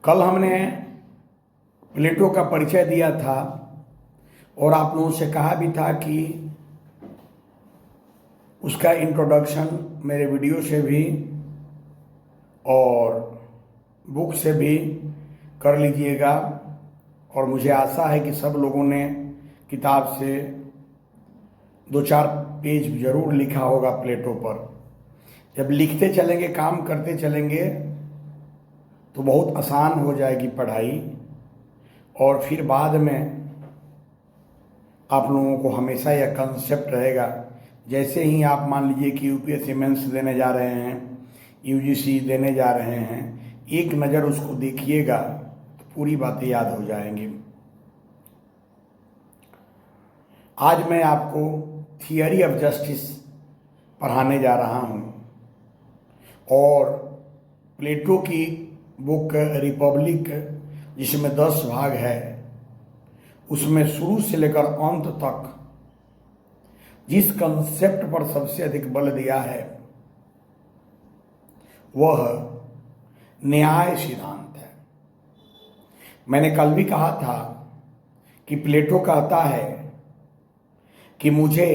कल हमने प्लेटो का परिचय दिया था और आप लोगों से कहा भी था कि उसका इंट्रोडक्शन मेरे वीडियो से भी और बुक से भी कर लीजिएगा। और मुझे आशा है कि सब लोगों ने किताब से 2-4 पेज जरूर लिखा होगा प्लेटो पर। जब लिखते चलेंगे, काम करते चलेंगे तो बहुत आसान हो जाएगी पढ़ाई। और फिर बाद में आप लोगों को हमेशा यह कंसेप्ट रहेगा। जैसे ही आप मान लीजिए कि यूपीएससी मेंस देने जा रहे हैं, यूजीसी देने जा रहे हैं, एक नज़र उसको देखिएगा तो पूरी बातें याद हो जाएंगी। आज मैं आपको थियरी ऑफ जस्टिस पढ़ाने जा रहा हूँ और प्लेटो की बुक रिपब्लिक, जिसमें 10 भाग है, उसमें शुरू से लेकर अंत तक जिस कंसेप्ट पर सबसे अधिक बल दिया है वह न्याय सिद्धांत है। मैंने कल भी कहा था कि प्लेटो कहता है कि मुझे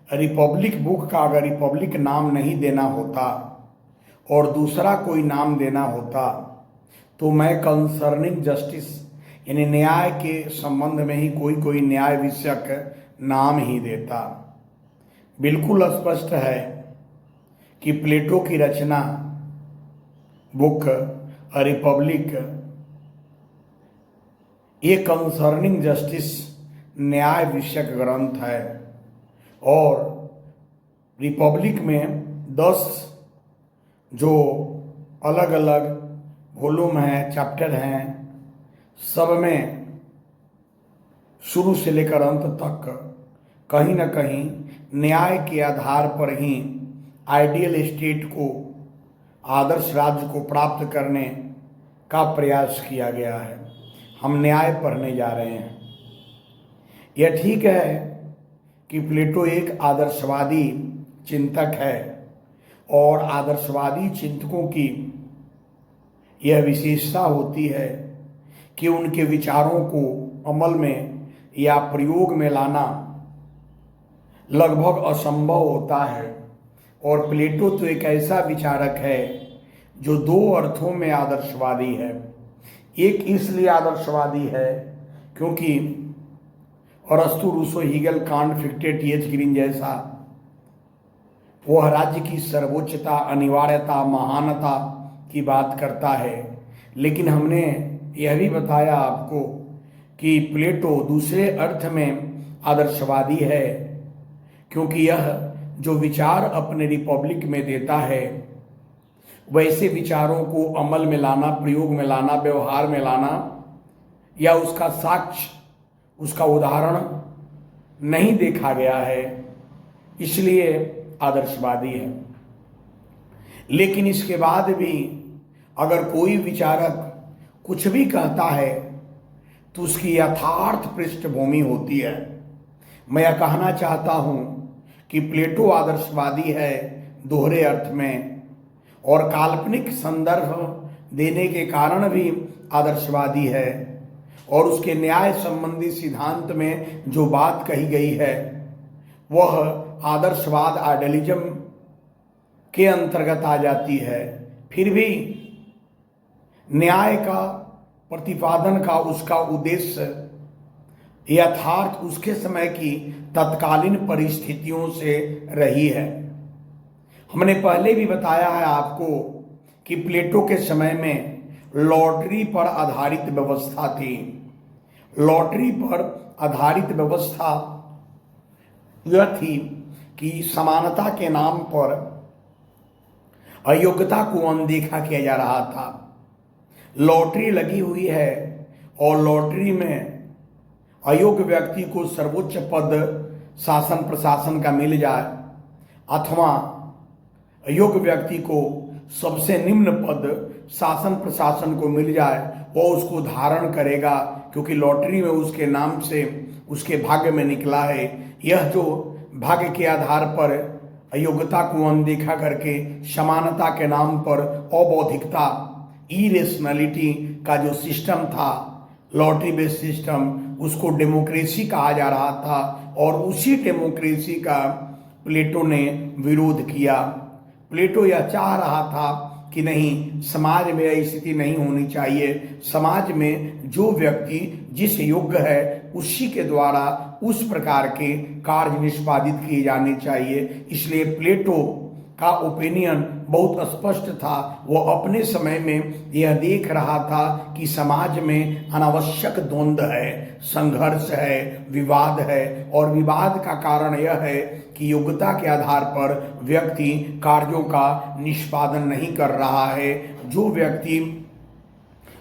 रिपब्लिक बुक का अगर रिपब्लिक नाम नहीं देना होता और दूसरा कोई नाम देना होता तो मैं कंसर्निंग जस्टिस यानी न्याय के संबंध में ही कोई न्याय विषयक नाम ही देता। बिल्कुल स्पष्ट है कि प्लेटो की रचना बुक रिपब्लिक ये कंसर्निंग जस्टिस न्याय विषयक ग्रंथ है और रिपब्लिक में 10 जो अलग अलग वॉल्यूम हैं, चैप्टर हैं, सब में शुरू से लेकर अंत तक कहीं न कहीं न्याय के आधार पर ही आइडियल स्टेट को, आदर्श राज्य को प्राप्त करने का प्रयास किया गया है। हम न्याय पढ़ने जा रहे हैं। यह ठीक है कि प्लेटो एक आदर्शवादी चिंतक है और आदर्शवादी चिंतकों की यह विशेषता होती है कि उनके विचारों को अमल में या प्रयोग में लाना लगभग असंभव होता है। और प्लेटो तो एक ऐसा विचारक है जो 2 अर्थों में आदर्शवादी है। एक इसलिए आदर्शवादी है क्योंकि अरस्तु, Rousseau, Hegel, Kant, Fichte, T H. Green जैसा वह राज्य की सर्वोच्चता, अनिवार्यता, महानता की बात करता है। लेकिन हमने यह भी बताया आपको कि प्लेटो दूसरे अर्थ में आदर्शवादी है क्योंकि यह जो विचार अपने रिपब्लिक में देता है वैसे विचारों को अमल में लाना, प्रयोग में लाना, व्यवहार में लाना या उसका साक्ष्य, उसका उदाहरण नहीं देखा गया है, इसलिए आदर्शवादी है। लेकिन इसके बाद भी अगर कोई विचारक कुछ भी कहता है तो उसकी यथार्थ पृष्ठभूमि होती है। मैं यह कहना चाहता हूं कि प्लेटो आदर्शवादी है दोहरे अर्थ में और काल्पनिक संदर्भ देने के कारण भी आदर्शवादी है और उसके न्याय संबंधी सिद्धांत में जो बात कही गई है वह आदर्शवाद, आइडियलिज्म के अंतर्गत आ जाती है। फिर भी न्याय का प्रतिपादन का उसका उद्देश्य यथार्थ उसके समय की तत्कालीन परिस्थितियों से रही है। हमने पहले भी बताया है आपको कि प्लेटो के समय में लॉटरी पर आधारित व्यवस्था थी। लॉटरी पर आधारित व्यवस्था यह थी कि समानता के नाम पर अयोग्यता को अनदेखा किया जा रहा था। लॉटरी लगी हुई है और लॉटरी में अयोग्य व्यक्ति को सर्वोच्च पद शासन प्रशासन का मिल जाए अथवा अयोग्य व्यक्ति को सबसे निम्न पद शासन प्रशासन को मिल जाए, वो उसको धारण करेगा क्योंकि लॉटरी में उसके नाम से उसके भाग्य में निकला है। यह जो भाग्य के आधार पर अयोग्यता को अनदेखा करके समानता के नाम पर अबौद्धिकता इरेशनलिटी का जो सिस्टम था, लॉटरी बेस्ड सिस्टम, उसको डेमोक्रेसी कहा जा रहा था और उसी डेमोक्रेसी का प्लेटो ने विरोध किया। प्लेटो यह चाह रहा था कि नहीं, समाज में यह स्थिति नहीं होनी चाहिए। समाज में जो व्यक्ति जिस योग्य है उसी के द्वारा उस प्रकार के कार्य निष्पादित किए जाने चाहिए। इसलिए प्लेटो का ओपिनियन बहुत स्पष्ट था। वो अपने समय में यह देख रहा था कि समाज में अनावश्यक द्वंद्व है, संघर्ष है, विवाद है और विवाद का कारण यह है कि योग्यता के आधार पर व्यक्ति कार्यों का निष्पादन नहीं कर रहा है। जो व्यक्ति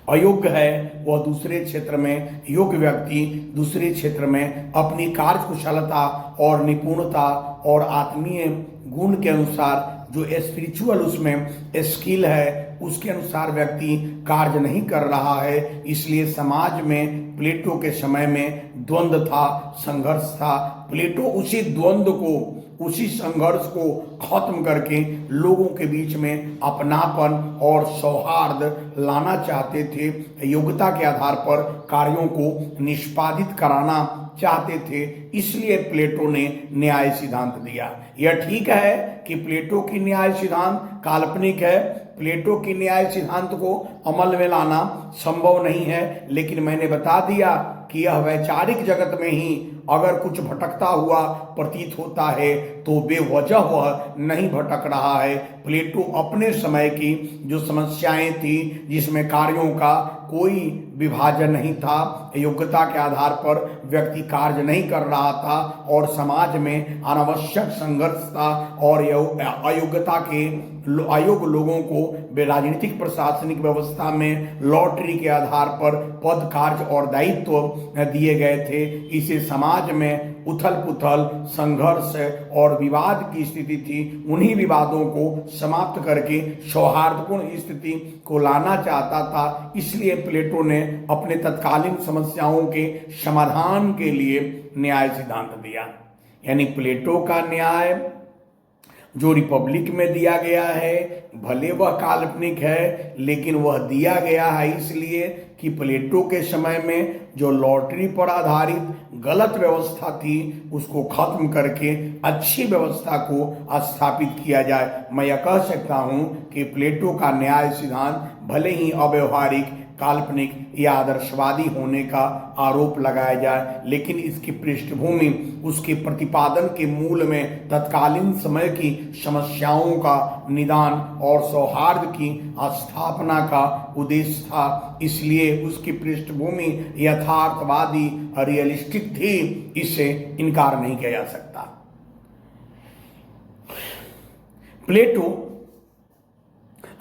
अयोग्य है वह दूसरे क्षेत्र में, योग्य व्यक्ति दूसरे क्षेत्र में अपनी कार्य कुशलता और निपुणता और आत्मीय गुण के अनुसार जो स्पिरिचुअल उसमें स्किल है उसके अनुसार व्यक्ति कार्य नहीं कर रहा है। इसलिए समाज में प्लेटो के समय में द्वंद्व था, संघर्ष था। प्लेटो उसी द्वंद्व को, उसी संघर्ष को खत्म करके लोगों के बीच में अपनापन और सौहार्द लाना चाहते थे। योग्यता के आधार पर कार्यों को निष्पादित कराना चाहते थे। इसलिए प्लेटो ने न्याय सिद्धांत दिया। यह ठीक है कि प्लेटो की न्याय सिद्धांत काल्पनिक है, प्लेटो की न्याय सिद्धांत को अमल में लाना संभव नहीं है, लेकिन मैंने बता दिया कि यह वैचारिक जगत में ही अगर कुछ भटकता हुआ प्रतीत होता है तो बेवजह वह नहीं भटक रहा है। प्लेटो अपने समय की जो समस्याएं थी, जिसमें कार्यों का कोई विभाजन नहीं था, योग्यता के आधार पर व्यक्ति कार्य नहीं कर रहा था और समाज में अनावश्यक संघर्ष था और अयोग्यता के अयोग्य लोगों को राजनीतिक प्रशासनिक व्यवस्था में लॉटरी के आधार पर पद, कार्य और दायित्व दिए गए थे। इसे समाज में उथल पुथल, संघर्ष और विवाद की स्थिति थी। उन्हीं विवादों को समाप्त करके सौहार्दपूर्ण स्थिति को लाना चाहता था। इसलिए प्लेटो ने अपने तत्कालीन समस्याओं के समाधान के लिए न्याय सिद्धांत दिया। यानी प्लेटो का न्याय जो रिपब्लिक में दिया गया है, भले वह काल्पनिक है लेकिन वह दिया गया है इसलिए कि प्लेटो के समय में जो लॉटरी पर आधारित गलत व्यवस्था थी उसको खत्म करके अच्छी व्यवस्था को स्थापित किया जाए। मैं यह कह सकता हूँ कि प्लेटो का न्याय सिद्धांत भले ही अव्यवहारिक, काल्पनिक या आदर्शवादी होने का आरोप लगाया जाए, लेकिन इसकी पृष्ठभूमि, उसके प्रतिपादन के मूल में तत्कालीन समय की समस्याओं का निदान और सौहार्द की स्थापना का उद्देश्य था। इसलिए उसकी पृष्ठभूमि यथार्थवादी, रियलिस्टिक थी। इससे इनकार नहीं किया जा सकता। प्लेटो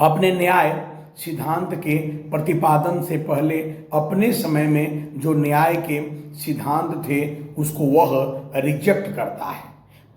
अपने न्याय सिद्धांत के प्रतिपादन से पहले अपने समय में जो न्याय के सिद्धांत थे उसको वह रिजेक्ट करता है।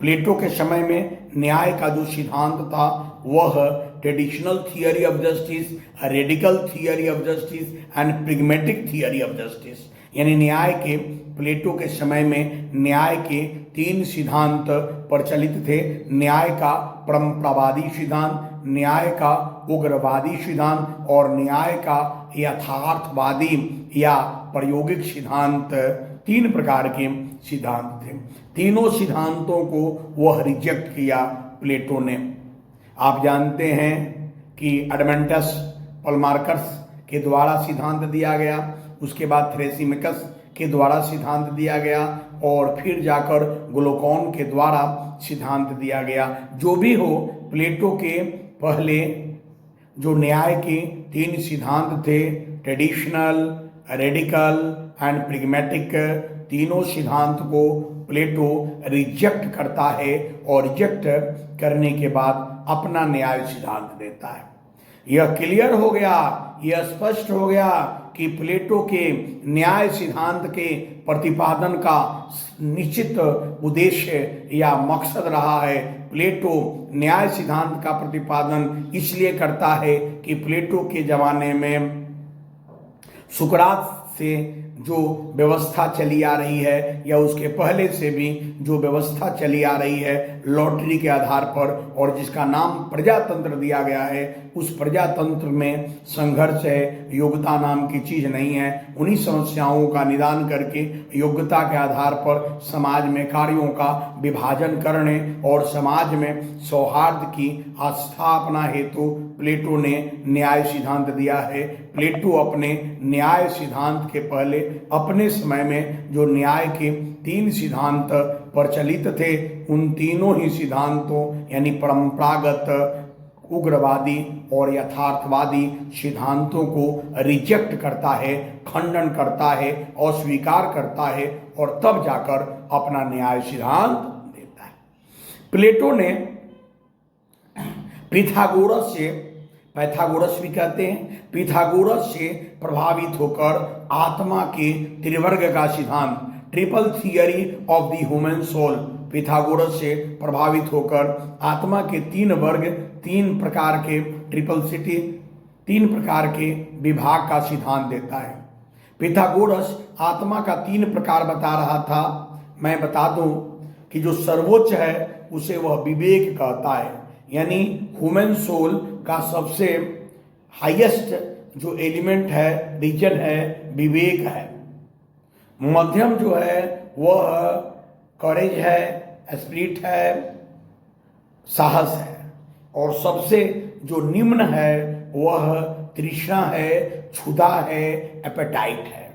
प्लेटो के समय में न्याय का जो सिद्धांत था वह traditional theory of justice, radical theory of justice and pragmatic theory of justice, यानी न्याय के, प्लेटो के समय में न्याय के 3 सिद्धांत प्रचलित थे। न्याय का परंपरावादी सिद्धांत, न्याय का उग्रवादी सिद्धांत और न्याय का यथार्थवादी या प्रायोगिक सिद्धांत। 3 प्रकार के सिद्धांत थे। तीनों सिद्धांतों को वह रिजेक्ट किया प्लेटो ने। आप जानते हैं कि एडमेंटस पलमार्कस के द्वारा सिद्धांत दिया गया, उसके बाद थ्रेसिमिकस के द्वारा सिद्धांत दिया गया और फिर जाकर ग्लूकोन के द्वारा सिद्धांत दिया गया। जो भी हो, प्लेटो के पहले जो न्याय के 3 सिद्धांत थे, ट्रेडिशनल, रेडिकल एंड प्रिग्मेटिक, तीनों सिद्धांत को प्लेटो रिजेक्ट करता है और रिजेक्ट करने के बाद अपना न्याय सिद्धांत देता है। यह क्लियर हो गया, यह स्पष्ट हो गया कि प्लेटो के न्याय सिद्धांत के प्रतिपादन का निश्चित उद्देश्य या मकसद रहा है। प्लेटो न्याय सिद्धांत का प्रतिपादन इसलिए करता है कि प्लेटो के जमाने में सुकरात से जो व्यवस्था चली आ रही है या उसके पहले से भी जो व्यवस्था चली आ रही है लॉटरी के आधार पर और जिसका नाम प्रजातंत्र दिया गया है, उस प्रजातंत्र में संघर्ष है, योग्यता नाम की चीज नहीं है। उन्हीं समस्याओं का निदान करके योग्यता के आधार पर समाज में कार्यों का विभाजन करने और समाज में सौहार्द की स्थापना हेतु प्लेटो ने न्याय सिद्धांत दिया है। प्लेटो अपने न्याय सिद्धांत के पहले अपने समय में जो न्याय के 3 सिद्धांत प्रचलित थे, उन तीनों ही सिद्धांतों यानी परंपरागत, उग्रवादी और यथार्थवादी सिद्धांतों को रिजेक्ट करता है, खंडन करता है, अस्वीकार करता है और तब जाकर अपना न्याय सिद्धांत देता है। प्लेटो ने पैथागोरस भी कहते हैं, पिथागोरस से प्रभावित होकर आत्मा के त्रिवर्ग का सिद्धांत, triple theory of the human soul, Pythagoras से प्रभावित होकर आत्मा के 3 वर्ग, 3 प्रकार के ट्रिपलसिटी, 3 प्रकार के विभाग का सिद्धांत देता है। पिथागोरस आत्मा का 3 प्रकार बता रहा था। मैं बता दूं कि जो सर्वोच्च है उसे वह विवेक कहता है, यानी ह्यूमन सोल का सबसे हाईएस्ट जो एलिमेंट है, रीजन है, विवेक है। मध्यम जो है वह करेज है, स्पिरिट है, साहस है। और सबसे जो निम्न है वह तृष्णा है, क्षुधा है, एपेटाइट है।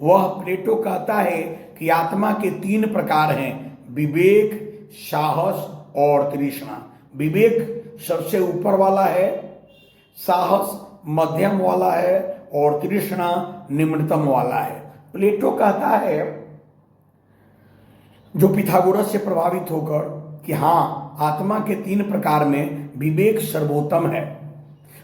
वह प्लेटो कहता है कि आत्मा के 3 प्रकार हैं, विवेक, साहस और तृष्णा। विवेक सबसे ऊपर वाला है, साहस मध्यम वाला है और तृष्णा निम्नतम वाला है। प्लेटो कहता है, जो पिथागोरस से प्रभावित होकर, कि हाँ, आत्मा के 3 प्रकार में विवेक सर्वोत्तम है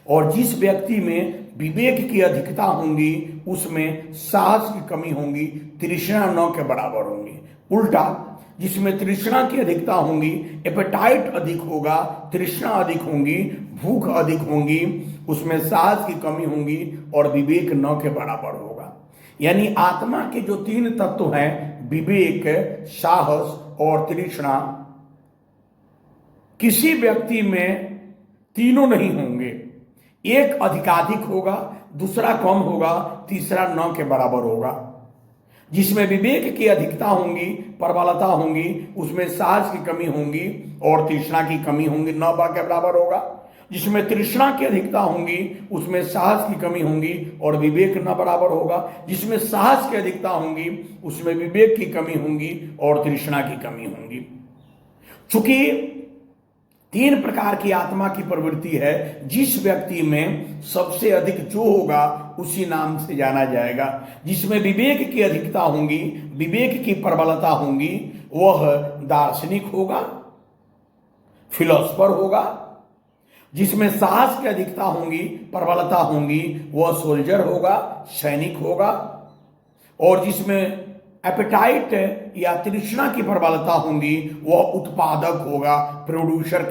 और जिस व्यक्ति में विवेक की अधिकता होंगी उसमें साहस की कमी होंगी, तृष्णा 9 के बराबर होंगी। उल्टा, जिसमें तृष्णा की अधिकता होंगी, एपेटाइट अधिक होगा, तृष्णा अधिक होंगी, भूख अधिक होंगी, उसमें साहस की कमी होंगी और विवेक 9 के बराबर होगा। यानी आत्मा के जो 3 तत्व हैं, विवेक, साहस और तृष्णा, किसी व्यक्ति में तीनों नहीं होंगे। एक अधिकाधिक होगा, दूसरा कम होगा, तीसरा 9 के बराबर होगा। जिसमें विवेक की अधिकता होंगी, प्रबलता होंगी, उसमें साहस की कमी होंगी और तृष्णा की कमी होंगी, 9 के बराबर होगा। जिसमें तृष्णा की अधिकता होंगी उसमें साहस की कमी होंगी और विवेक 9 बराबर होगा। जिसमें साहस की अधिकता होंगी उसमें विवेक की कमी होंगी और तृष्णा की कमी होंगी। चूंकि 3 प्रकार की आत्मा की प्रवृत्ति है, जिस व्यक्ति में सबसे अधिक जो होगा उसी नाम से जाना जाएगा। जिसमें विवेक की अधिकता होंगी, विवेक की प्रबलता होंगी, वह दार्शनिक होगा, फिलोसफर होगा। जिसमें साहस की अधिकता होंगी, प्रबलता होंगी, वह सोल्जर होगा, सैनिक होगा। और जिसमें एपेटाइट या तृष्णा की प्रबलता होंगी वह उत्पादक होगा, प्रोड्यूसर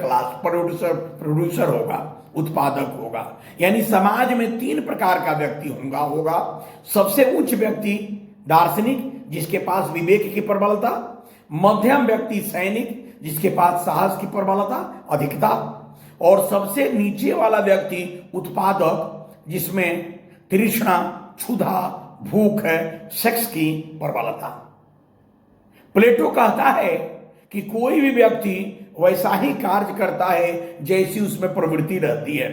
होगा, उत्पादक होगा। यानी समाज में 3 प्रकार का व्यक्ति होगा। सबसे उच्च व्यक्ति दार्शनिक, जिसके पास विवेक की प्रबलता, मध्यम व्यक्ति सैनिक, जिसके पास साहस की प्रबलता अधिकता, और सबसे नीचे वाला व्यक्ति उत्पादक, जिसमें तृष्णा, क्षुधा, भूख है, सेक्स की प्रबलता। प्लेटो कहता है कि कोई भी व्यक्ति वैसा ही कार्य करता है जैसी उसमें प्रवृत्ति रहती है।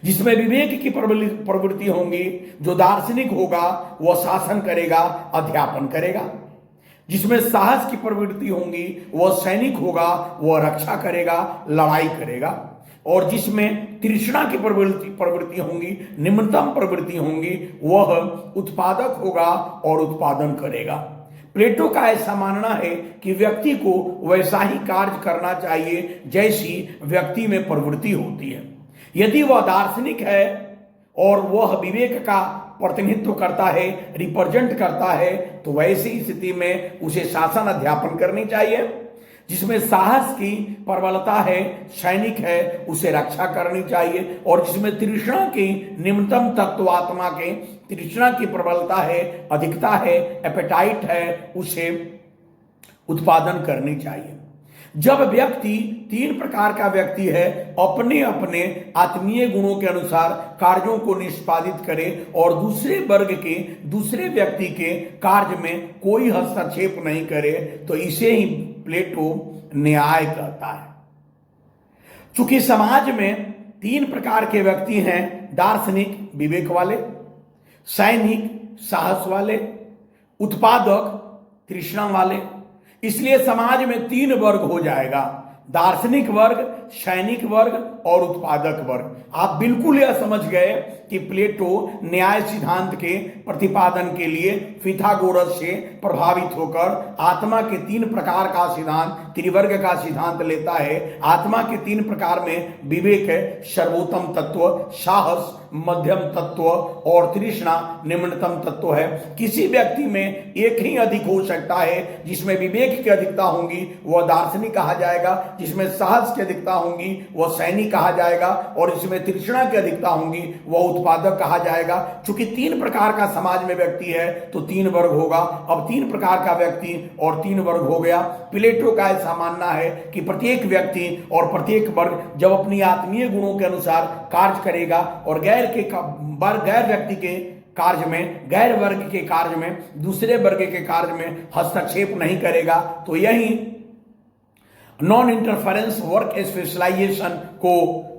जिसमें विवेक की प्रवृत्ति होंगी, जो दार्शनिक होगा वह शासन करेगा, अध्यापन करेगा। जिसमें साहस की प्रवृत्ति होंगी वह सैनिक होगा, वह रक्षा करेगा, लड़ाई करेगा। और जिसमें तृष्णा की प्रवृत्ति होंगी, निम्नतम प्रवृत्ति होंगी, वह उत्पादक होगा और उत्पादन करेगा। प्लेटो का ऐसा मानना है कि व्यक्ति को वैसा ही कार्य करना चाहिए जैसी व्यक्ति में प्रवृत्ति होती है। यदि वह दार्शनिक है और वह विवेक का प्रतिनिधित्व करता है, रिप्रेजेंट करता है, तो वैसी स्थिति में उसे शासन अध्यापन करनी चाहिए। जिसमें साहस की प्रबलता है, सैनिक है, उसे रक्षा करनी चाहिए। और जिसमें तृष्णा की निम्नतम तत्व आत्मा के तृष्णा की प्रबलता है, अधिकता है, एपेटाइट है, उसे उत्पादन करनी चाहिए। जब व्यक्ति तीन प्रकार का व्यक्ति है, अपने अपने आत्मीय गुणों के अनुसार कार्यों को निष्पादित करे और दूसरे वर्ग के दूसरे व्यक्ति के कार्य में कोई हस्तक्षेप नहीं करे, तो इसे ही प्लेटो न्याय कहता है। चूंकि समाज में तीन प्रकार के व्यक्ति हैं, दार्शनिक विवेक वाले, सैनिक साहस वाले, उत्पादक तृष्णा वाले, इसलिए समाज में तीन वर्ग हो जाएगा, दार्शनिक वर्ग, सैनिक वर्ग और उत्पादक वर्ग। आप बिल्कुल यह समझ गए कि प्लेटो न्याय सिद्धांत के प्रतिपादन के लिए पिथागोरस से प्रभावित होकर आत्मा के तीन प्रकार का सिद्धांत, त्रिवर्ग का सिद्धांत लेता है। आत्मा के तीन प्रकार में विवेक है, सर्वोत्तम तत्व, साहस मध्यम तत्व और तृष्णा निम्नतम तत्व है। किसी व्यक्ति में एक ही अधिक हो सकता है, जिसमें विवेक की अधिकता होंगी वह दार्शनिक कहा जाएगा, जिसमें साहस की अधिकता होंगी वह सैनिक कहा जाएगा और इसमें तृष्णा की अधिकता होंगी वह उत्पादक कहा जाएगा। चूंकि तीन प्रकार का समाज में व्यक्ति है तो तीन वर्ग होगा। अब तीन प्रकार का व्यक्ति और तीन वर्ग हो गया। प्लेटो का ऐसा मानना है कि प्रत्येक व्यक्ति और प्रत्येक वर्ग जब अपनी आत्मीय गुणों के अनुसार कार्य करेगा और गैर व्यक्ति के कार्य में, गैर वर्ग के कार्य में, दूसरे वर्ग के कार्य में हस्तक्षेप नहीं करेगा, तो यही नॉन इंटरफेरेंस वर्क स्पेशलाइजेशन को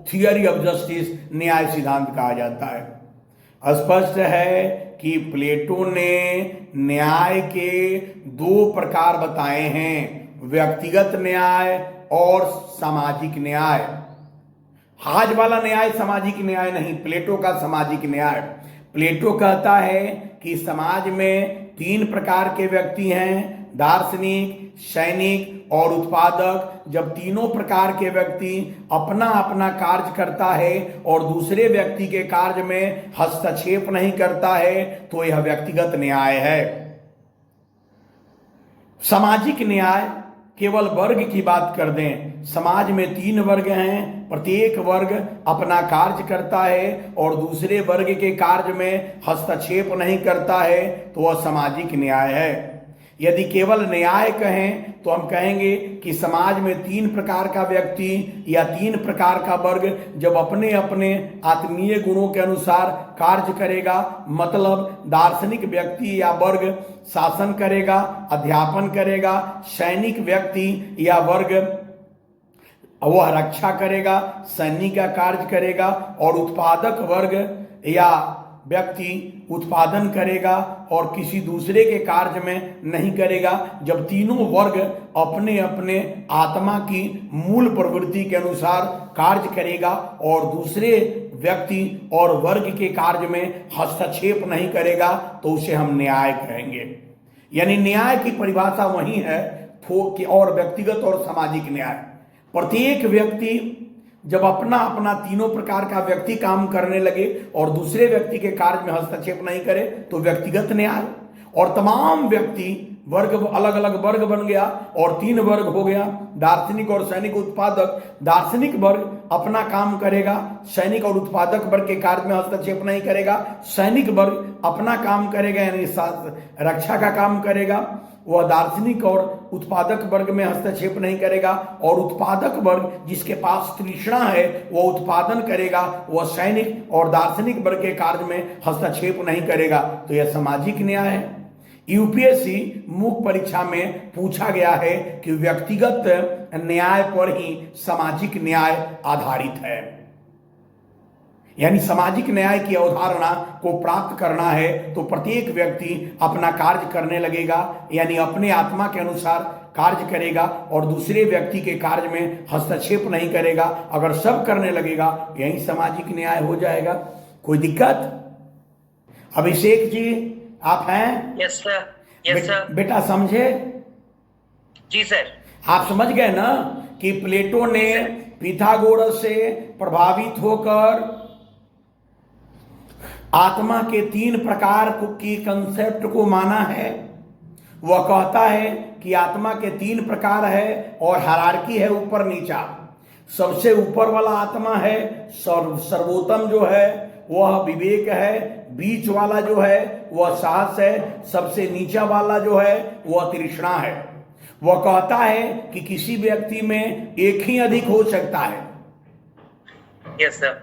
थियरी ऑफ जस्टिस न्याय सिद्धांत कहा जाता है। स्पष्ट है कि प्लेटो ने न्याय के दो प्रकार बताए हैं, व्यक्तिगत न्याय और सामाजिक न्याय। आज वाला न्याय सामाजिक न्याय नहीं, प्लेटो का सामाजिक न्याय। प्लेटो कहता है कि समाज में तीन प्रकार के व्यक्ति हैं, दार्शनिक, सैनिक और उत्पादक। जब तीनों प्रकार के व्यक्ति अपना अपना कार्य करता है और दूसरे व्यक्ति के कार्य में हस्तक्षेप नहीं करता है तो यह व्यक्तिगत न्याय है। सामाजिक न्याय केवल वर्ग की बात कर दें, समाज में तीन वर्ग हैं, प्रत्येक वर्ग अपना कार्य करता है और दूसरे वर्ग के कार्य में हस्तक्षेप नहीं करता है तो वह सामाजिक न्याय है। यदि केवल न्याय कहें तो हम कहेंगे कि समाज में तीन प्रकार का व्यक्ति या तीन प्रकार का वर्ग जब अपने अपने आत्मीय गुणों के अनुसार कार्य करेगा, मतलब दार्शनिक व्यक्ति या वर्ग शासन करेगा, अध्यापन करेगा, सैनिक व्यक्ति या वर्ग वह रक्षा करेगा, सैनिक का कार्य करेगा और उत्पादक वर्ग या व्यक्ति उत्पादन करेगा और किसी दूसरे के कार्य में नहीं करेगा। जब तीनों वर्ग अपने अपने आत्मा की मूल प्रवृत्ति के अनुसार कार्य करेगा और दूसरे व्यक्ति और वर्ग के कार्य में हस्तक्षेप नहीं करेगा तो उसे हम न्याय कहेंगे। यानी न्याय की परिभाषा वही है और व्यक्तिगत और सामाजिक न्याय। प्रत्येक व्यक्ति जब अपना अपना तीनों प्रकार का व्यक्ति काम करने लगे और दूसरे व्यक्ति के कार्य में हस्तक्षेप नहीं करे तो व्यक्तिगत न्याय। और तमाम व्यक्ति वर्ग अलग अलग वर्ग बन गया और तीन वर्ग हो गया, दार्शनिक और सैनिक, उत्पादक। दार्शनिक वर्ग अपना काम करेगा, सैनिक और उत्पादक वर्ग के कार्य में हस्तक्षेप नहीं करेगा। सैनिक वर्ग अपना काम करेगा यानी रक्षा का काम करेगा, वह दार्शनिक और उत्पादक वर्ग में हस्तक्षेप नहीं करेगा। और उत्पादक वर्ग जिसके पास तृष्णा है वह उत्पादन करेगा, वह सैनिक और दार्शनिक वर्ग के कार्य में हस्तक्षेप नहीं करेगा। तो यह सामाजिक न्याय है। यूपीएससी मुख्य परीक्षा में पूछा गया है कि व्यक्तिगत न्याय पर ही सामाजिक न्याय आधारित है, यानी सामाजिक न्याय की अवधारणा को प्राप्त करना है तो प्रत्येक व्यक्ति अपना कार्य करने लगेगा, यानी अपने आत्मा के अनुसार कार्य करेगा और दूसरे व्यक्ति के कार्य में हस्तक्षेप नहीं करेगा। अगर सब करने लगेगा यही सामाजिक न्याय हो जाएगा। कोई दिक्कत? अभिषेक जी आप हैं? Yes sir, yes sir. बेटा समझे? जी सर। आप समझ गए ना कि प्लेटो ने पिथागोरस से प्रभावित होकर आत्मा के तीन प्रकार की कंसेप्ट को माना है। वह कहता है कि आत्मा के तीन प्रकार है और हायरार्की है ऊपर नीचा। सबसे ऊपर वाला आत्मा है सर्वोत्तम जो है वह विवेक है, बीच वाला जो है वह साहस है, सबसे नीचा वाला जो है वह तृष्णा है। वह कहता है कि किसी व्यक्ति में एक ही अधिक हो सकता है, Yes, sir.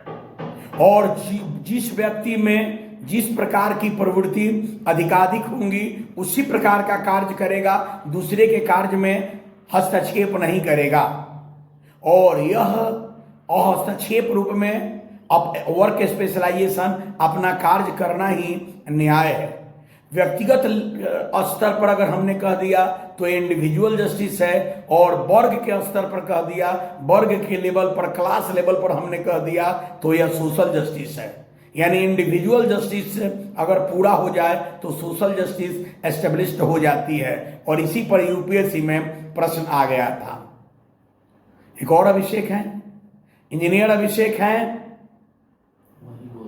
और जिस व्यक्ति में जिस प्रकार की प्रवृत्ति अधिकाधिक होंगी उसी प्रकार का कार्य करेगा, दूसरे के कार्य में हस्तक्षेप नहीं करेगा। और यह हस्तक्षेप रूप में वर्क स्पेशलाइजेशन अपना कार्य करना ही न्याय है। व्यक्तिगत स्तर पर अगर हमने कह दिया तो इंडिविजुअल जस्टिस है, और वर्ग के स्तर पर कह दिया, वर्ग के लेवल पर, क्लास लेवल पर हमने कह दिया तो यह सोशल जस्टिस है। यानी इंडिविजुअल जस्टिस अगर पूरा हो जाए तो सोशल जस्टिस एस्टेब्लिश्ड हो जाती है। और इसी पर यूपीएससी में प्रश्न आ गया था। एक और अभिषेक है, इंजीनियर अभिषेक हैं।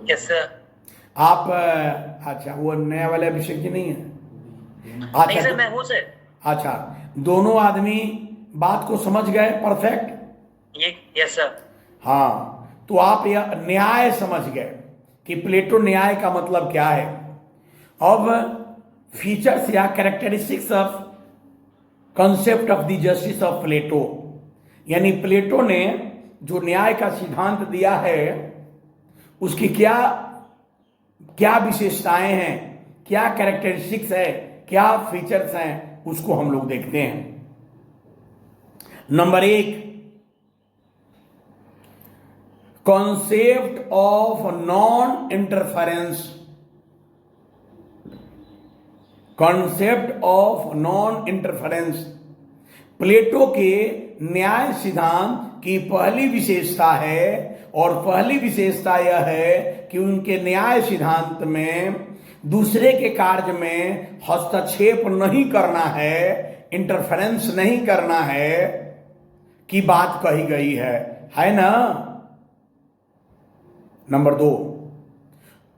Yes, sir. आप अच्छा, वो नया वाले अभिषेक जी नहीं है? नहीं सर, मैं हूँ सर। अच्छा, दोनों आदमी बात को समझ गए परफेक्ट? Yes sir. हाँ, तो आप यह न्याय समझ गए कि प्लेटो न्याय का मतलब क्या है। अब फीचर्स या characteristics of concept of the justice of Plato, यानी प्लेटो ने जो न्याय का सिद्धांत दिया है उसकी क्या क्या विशेषताएं हैं, क्या कैरेक्टरिस्टिक्स है, क्या फीचर्स हैं, उसको हम लोग देखते हैं। Number 1, concept of non interference. Concept of non interference Plato के न्याय सिद्धांत की पहली विशेषता है, और पहली विशेषता यह है कि उनके न्याय सिद्धांत में दूसरे के कार्य में हस्तक्षेप नहीं करना है, इंटरफेरेंस नहीं करना है की बात कही गई है ना। Number 2,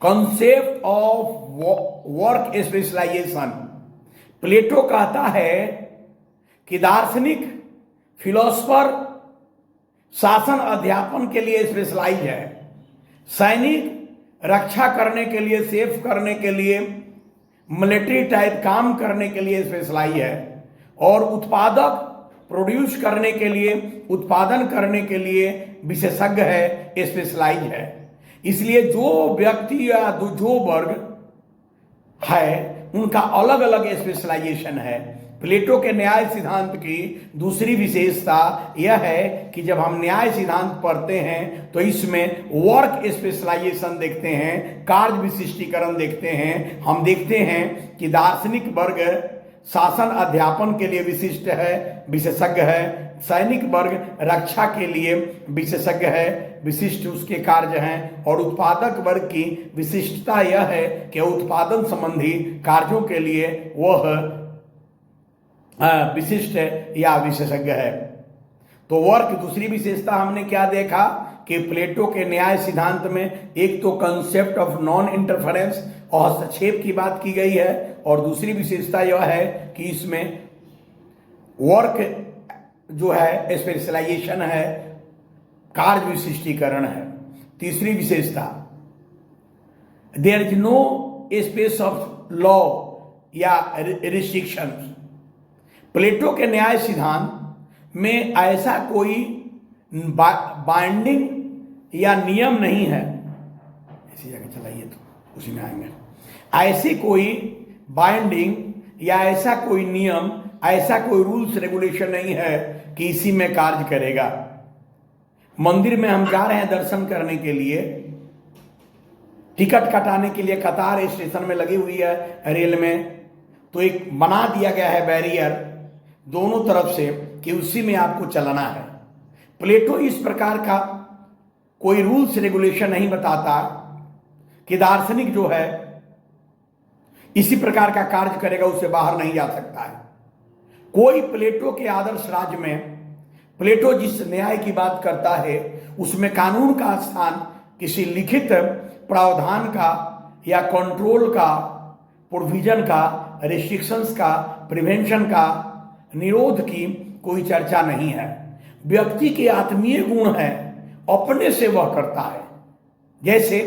concept of work specialisation. Plato कहता है कि दार्शनिक, फिलोसफर शासन अध्यापन के लिए स्पेशलाइज है, सैनिक रक्षा करने के लिए, सेफ करने के लिए, मिलिट्री टाइप काम करने के लिए स्पेशलाइज है, और उत्पादक प्रोड्यूस करने के लिए, उत्पादन करने के लिए विशेषज्ञ है, स्पेशलाइज है। इसलिए जो व्यक्ति या जो वर्ग है उनका अलग अलग स्पेशलाइजेशन है। प्लेटो के न्याय सिद्धांत की दूसरी विशेषता यह है कि जब हम न्याय सिद्धांत पढ़ते हैं तो इसमें वर्क स्पेशलाइजेशन देखते हैं, कार्य विशिष्टीकरण देखते हैं। हम देखते हैं कि दार्शनिक वर्ग शासन अध्यापन के लिए विशिष्ट है, विशेषज्ञ है, सैनिक वर्ग रक्षा के लिए विशेषज्ञ है, विशिष्ट उसके कार्य हैं, और उत्पादक वर्ग की विशिष्टता यह है कि उत्पादन संबंधी कार्यों के लिए वह विशिष्ट या विशेषज्ञ है। तो वर्क दूसरी विशेषता हमने क्या देखा कि प्लेटो के न्याय सिद्धांत में एक तो कंसेप्ट ऑफ नॉन इंटरफेरेंस और हस्तक्षेप की बात की गई है, और दूसरी विशेषता यह है कि इसमें वर्क जो है स्पेशलाइजेशन है, कार्य विशिष्टीकरण है। तीसरी विशेषता, there is no space of law या रिस्ट्रिक्शंस। प्लेटो के न्याय सिद्धांत में ऐसा कोई बाइंडिंग या नियम नहीं है, ऐसी जगह चलाइए तो उसी में आएंगे। ऐसी कोई बाइंडिंग या ऐसा कोई नियम, ऐसा कोई रूल्स रेगुलेशन नहीं है कि इसी में कार्य करेगा। मंदिर में हम जा रहे हैं दर्शन करने के लिए, टिकट कटाने के लिए कतार स्टेशन में लगी हुई है रेल में, तो एक बना दिया गया है बैरियर दोनों तरफ से कि उसी में आपको चलना है। प्लेटो इस प्रकार का कोई रूल्स रेगुलेशन नहीं बताता कि दार्शनिक जो है इसी प्रकार का कार्य करेगा, उससे बाहर नहीं जा सकता है कोई। प्लेटो के आदर्श राज्य में प्लेटो जिस न्याय की बात करता है उसमें कानून का स्थान किसी लिखित प्रावधान का या कंट्रोल का, प्रोविजन का, रिस्ट्रिक्शंस का, प्रिवेंशन का, निरोध की कोई चर्चा नहीं है। व्यक्ति के आत्मीय गुण है, अपने से वह करता है। जैसे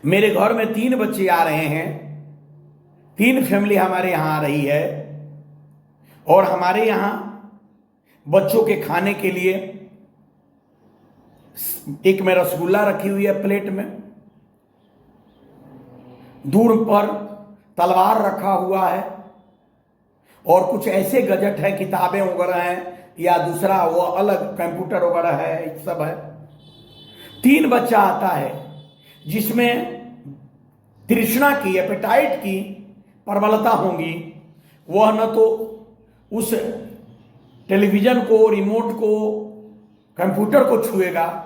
मेरे घर में 3 बच्चे आ रहे हैं, 3 फैमिली हमारे यहां आ रही है, और हमारे यहाँ बच्चों के खाने के लिए एक में रसगुल्ला रखी हुई है प्लेट में, दूर पर तलवार रखा हुआ है, और कुछ ऐसे गजट है, किताबें वगैरह हैं, या दूसरा वो अलग कंप्यूटर वगैरह है, सब है। 3 बच्चा आता है जिसमें तृष्णा की, एपेटाइट की प्रबलता होगी। वह न तो उस टेलीविजन को, रिमोट को, कंप्यूटर को छुएगा,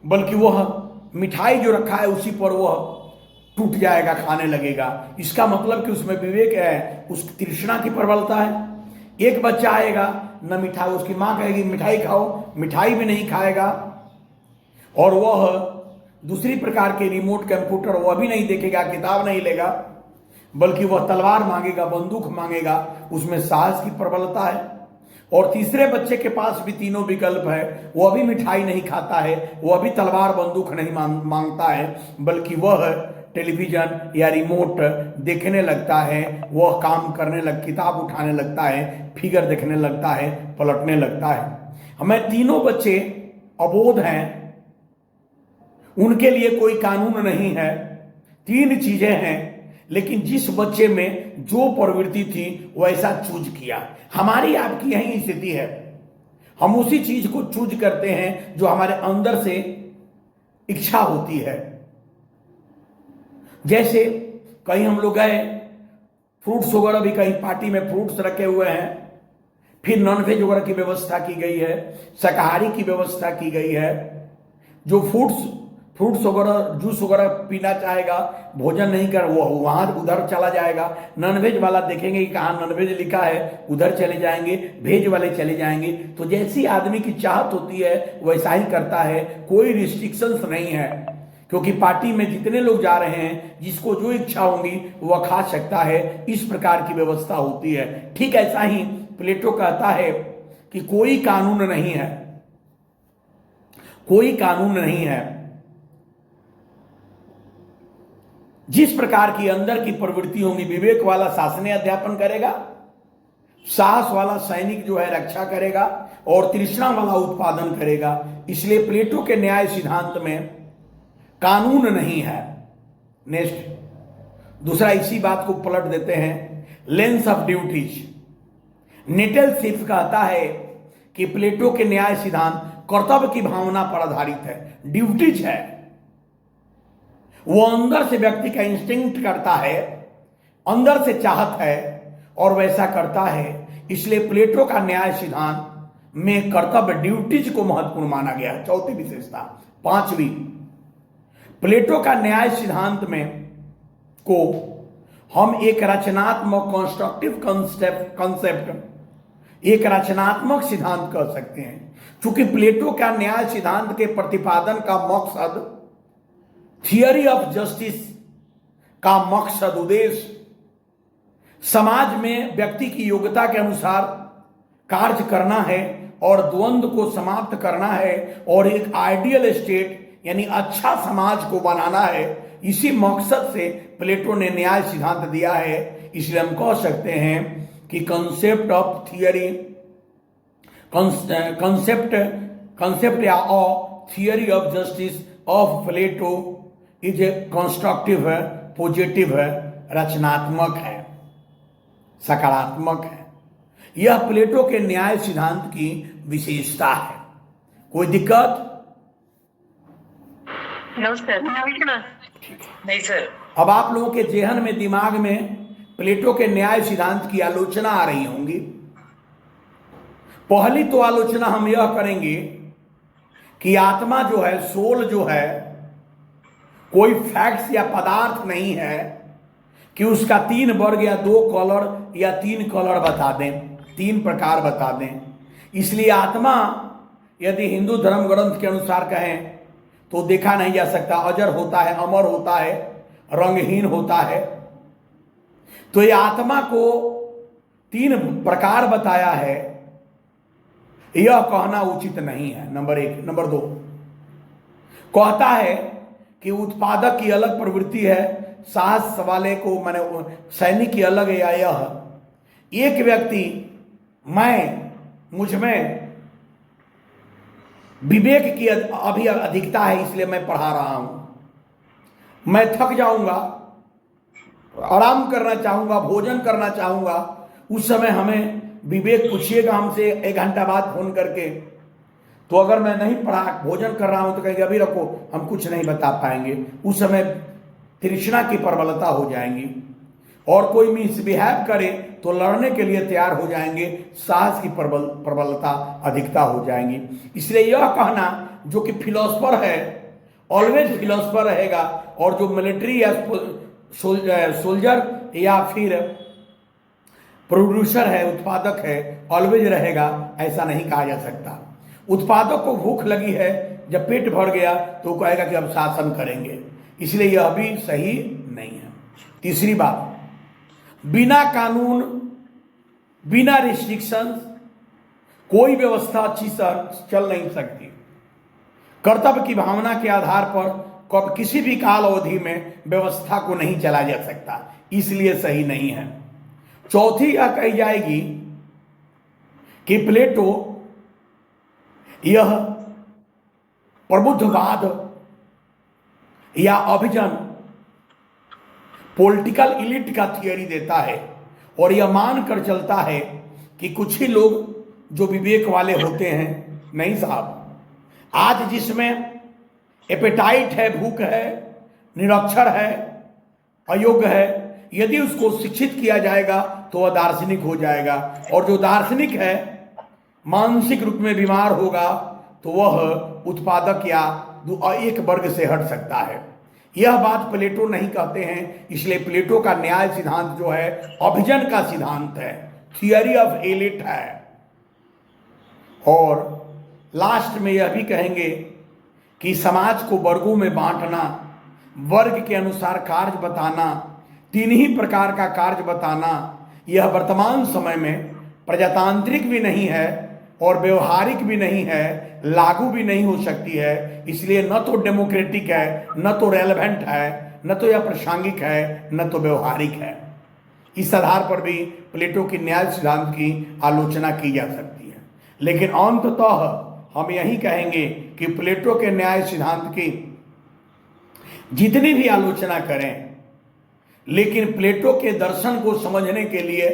बल्कि वह मिठाई जो रखा है उसी पर वह टूट जाएगा, खाने लगेगा। इसका मतलब कि उसमें विवेक है, उस तृष्णा की प्रबलता है। एक बच्चा आएगा न मिठाई, उसकी माँ कहेगी मिठाई खाओ, मिठाई भी नहीं खाएगा, और वह दूसरी प्रकार के रिमोट, कंप्यूटर वह भी नहीं देखेगा, किताब नहीं लेगा, बल्कि वह तलवार मांगेगा, बंदूक मांगेगा। उसमें साहस की प्रबलता है। और तीसरे बच्चे के पास भी तीनों विकल्प है, वह भी मिठाई नहीं खाता है, वह भी तलवार बंदूक नहीं मांगता है, बल्कि वह टेलीविजन या रिमोट देखने लगता है, वह काम करने किताब उठाने लगता है, फिगर देखने लगता है, पलटने लगता है। हमें तीनों बच्चे अबोध हैं, उनके लिए कोई कानून नहीं है, 3 चीजें हैं, लेकिन जिस बच्चे में जो प्रवृत्ति थी वैसा चूज किया। हमारी आपकी यही स्थिति है, हम उसी चीज को चूज करते हैं जो हमारे अंदर से इच्छा होती है। जैसे कहीं हम लोग गए, फ्रूट्स वगैरह भी, कहीं पार्टी में फ्रूट्स रखे हुए हैं, फिर नॉनवेज वगैरह की व्यवस्था की गई है, शाकाहारी की व्यवस्था की गई है। जो फ्रूट्स वगैरह, जूस वगैरह पीना चाहेगा, भोजन नहीं कर, वो वहां उधर चला जाएगा। नॉनवेज वाला देखेंगे कि कहाँ नॉनवेज लिखा है, उधर चले जाएंगे, वेज वाले चले जाएंगे। तो जैसी आदमी की चाहत होती है वैसा ही करता है, कोई रिस्ट्रिक्शंस नहीं है, क्योंकि पार्टी में जितने लोग जा रहे हैं, जिसको जो इच्छा होगी वह खा सकता है। इस प्रकार की व्यवस्था होती है। ठीक ऐसा ही प्लेटो कहता है कि कोई कानून नहीं है, कोई कानून नहीं है। जिस प्रकार की अंदर की प्रवृत्ति होंगी, विवेक वाला शासनीय अध्यापन करेगा, साहस वाला सैनिक जो है रक्षा करेगा, और तृष्णा वाला उत्पादन करेगा। इसलिए प्लेटो के न्याय सिद्धांत में कानून नहीं है। नेक्स्ट, दूसरा इसी बात को पलट देते हैं, लेंस ऑफ ड्यूटीज। नेटल सिर्फ कहता है कि प्लेटो के न्याय सिद्धांत कर्तव्य की भावना पर आधारित है, ड्यूटीज है। वो अंदर से व्यक्ति का इंस्टिंक्ट करता है, अंदर से चाहत है और वैसा करता है। इसलिए प्लेटो का न्याय सिद्धांत में कर्तव्य, ड्यूटीज को महत्वपूर्ण माना गया है। चौथी विशेषता। 5वीं, प्लेटो का न्याय सिद्धांत में को हम एक रचनात्मक, कंस्ट्रक्टिव कंसेप्ट, एक रचनात्मक सिद्धांत कह सकते हैं। चूंकि प्लेटो का न्याय सिद्धांत के प्रतिपादन का मकसद, थियरी ऑफ जस्टिस का मकसद, उद्देश्य समाज में व्यक्ति की योग्यता के अनुसार कार्य करना है और द्वंद्व को समाप्त करना है और एक आइडियल स्टेट यानी अच्छा समाज को बनाना है। इसी मकसद से प्लेटो ने न्याय सिद्धांत दिया है। इसलिए हम कह सकते हैं कि कंसेप्ट ऑफ थियरी, कंसेप्ट या theory of justice of Plato is a constructive है, पॉजिटिव है, रचनात्मक है, सकारात्मक है। यह प्लेटो के न्याय सिद्धांत की विशेषता है। कोई दिक्कत? नमस्कार। नहीं सर। अब आप लोगों के जेहन में, दिमाग में प्लेटो के न्याय सिद्धांत की आलोचना आ रही होंगी। पहली तो आलोचना हम यह करेंगे कि आत्मा जो है, सोल जो है, कोई फैक्ट्स या पदार्थ नहीं है कि उसका 3 वर्ग या 2 कलर या 3 कलर बता दें, 3 प्रकार बता दें। इसलिए आत्मा यदि हिंदू धर्म ग्रंथ के अनुसार कहें तो देखा नहीं जा सकता, अजर होता है, अमर होता है, रंगहीन होता है। तो ये आत्मा को 3 प्रकार बताया है, यह कहना उचित नहीं है, नंबर 1। नंबर 2, कहता है कि उत्पादक की अलग प्रवृत्ति है, साहस वाले को, माने सैनिक की अलग है। या यह एक व्यक्ति मुझ में विवेक की अभी अधिकता है, इसलिए मैं पढ़ा रहा हूं। मैं थक जाऊंगा, आराम करना चाहूंगा, भोजन करना चाहूंगा, उस समय हमें विवेक पूछिएगा हमसे 1 घंटा बाद फोन करके, तो अगर मैं नहीं पढ़ा, भोजन कर रहा हूं, तो कहेंगे अभी रखो, हम कुछ नहीं बता पाएंगे। उस समय तृष्णा की प्रबलता हो जाएंगी, और कोई मिसबिहेव करे तो लड़ने के लिए तैयार हो जाएंगे, साहस की प्रबलता अधिकता हो जाएंगी। इसलिए यह कहना जो कि फिलोसफर है ऑलवेज फिलोसफर रहेगा, और जो मिलिट्री या सोल्जर या फिर प्रोड्यूसर है, उत्पादक है, ऑलवेज रहेगा, ऐसा नहीं कहा जा सकता। उत्पादक को भूख लगी है, जब पेट भर गया तो वो कहेगा कि अब शासन करेंगे, इसलिए यह भी सही नहीं है। तीसरी बात, बिना कानून, बिना रिस्ट्रिक्शंस कोई व्यवस्था अच्छी चल नहीं सकती। कर्तव्य की भावना के आधार पर कब किसी भी काल अवधि में व्यवस्था को नहीं चला जा सकता, इसलिए सही नहीं है। चौथी यह कही जाएगी कि प्लेटो यह प्रबुद्धवाद या अभिजन पॉलिटिकल इलिट का थियरी देता है, और यह मानकर चलता है कि कुछ ही लोग जो विवेक वाले होते हैं। नहीं साहब, आज जिसमें एपेटाइट है, भूख है, निरक्षर है, अयोग्य है, यदि उसको शिक्षित किया जाएगा तो वह दार्शनिक हो जाएगा, और जो दार्शनिक है मानसिक रूप में बीमार होगा तो वह उत्पादक या एक वर्ग से हट सकता है। यह बात प्लेटो नहीं कहते हैं, इसलिए प्लेटो का न्याय सिद्धांत जो है अभिजन का सिद्धांत है, थियरी ऑफ एलिट है। और लास्ट में यह भी कहेंगे कि समाज को वर्गों में बांटना, वर्ग के अनुसार कार्य बताना, 3 ही प्रकार का कार्य बताना, यह वर्तमान समय में प्रजातांत्रिक भी नहीं है और व्यवहारिक भी नहीं है, लागू भी नहीं हो सकती है। इसलिए न तो डेमोक्रेटिक है, न तो रेलेवेंट है, न तो यह प्रासंगिक है, न तो व्यवहारिक है। इस आधार पर भी प्लेटो की न्याय सिद्धांत की आलोचना की जा सकती है। लेकिन अंततः हम यही कहेंगे कि प्लेटो के न्याय सिद्धांत की जितनी भी आलोचना करें, लेकिन प्लेटो के दर्शन को समझने के लिए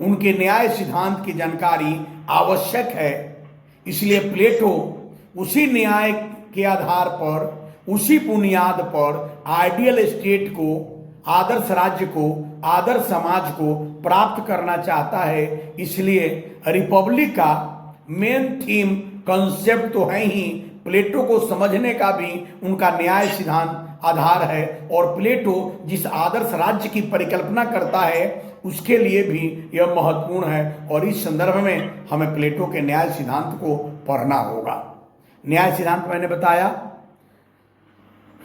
उनके न्याय सिद्धांत की जानकारी आवश्यक है। इसलिए प्लेटो उसी न्याय के आधार पर, उसी बुनियाद पर आइडियल स्टेट को, आदर्श राज्य को, आदर्श समाज को प्राप्त करना चाहता है। इसलिए रिपब्लिक का मेन थीम कंसेप्ट तो है ही, प्लेटो को समझने का भी उनका न्याय सिद्धांत आधार है, और प्लेटो जिस आदर्श राज्य की परिकल्पना करता है उसके लिए भी यह महत्वपूर्ण है। और इस संदर्भ में हमें प्लेटो के न्याय सिद्धांत को पढ़ना होगा। न्याय सिद्धांत मैंने बताया